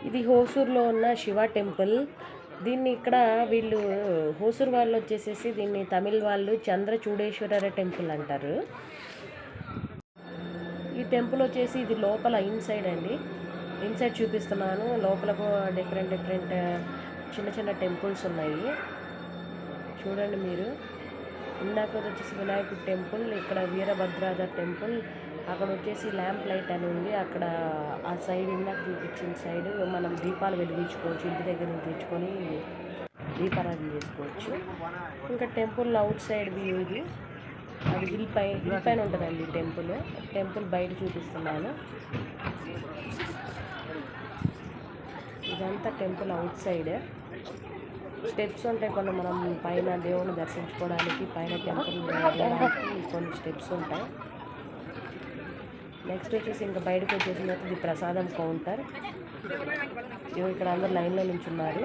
ఇది హోసూర్లో ఉన్న శివ టెంపుల్. దీన్ని ఇక్కడ వీళ్ళు హోసూర్ వాళ్ళు వచ్చేసేసి దీన్ని తమిళ్ వాళ్ళు చంద్రచూడేశ్వర టెంపుల్ అంటారు. ఈ టెంపుల్ వచ్చేసి ఇది లోపల ఇన్సైడ్ అండి. ఇన్సైడ్ చూపిస్తున్నాను. లోపల డిఫరెంట్ చిన్న చిన్న టెంపుల్స్ ఉన్నాయి చూడండి మీరు. ఇందాక వచ్చేసి వినాయకుడి టెంపుల్, ఇక్కడ వీరభద్రాద టెంపుల్, అక్కడ వచ్చేసి ల్యాంప్ లైట్ అని ఉంది. అక్కడ ఆ సైడ్ ఇందాక చూపించిన సైడ్ మనం దీపాలు వెలిగించుకోవచ్చు. ఇంటి దగ్గర నుంచి తెచ్చుకొని దీపారాధన చేసుకోవచ్చు. ఇంకా టెంపుల్ అవుట్ సైడ్ వ్యూ ఇది. అది హిల్ పైన ఉంటుందండి టెంపుల్ బయట చూపిస్తున్నాను. ఇదంతా టెంపుల్ అవుట్ సైడ్. స్టెప్స్ ఉంటాయి కొన్ని, మనం పైన దేవుని దర్శించుకోవడానికి పైన టెంపుల్ వెళ్ళడానికి కొన్ని స్టెప్స్ ఉంటాయి. నెక్స్ట్ వచ్చేసి ఇంకా బయటకు వచ్చేసిన తర్వాత ఇది ప్రసాదం కౌంటర్. ఇక్కడ అందరు లైన్లో నించున్నారు.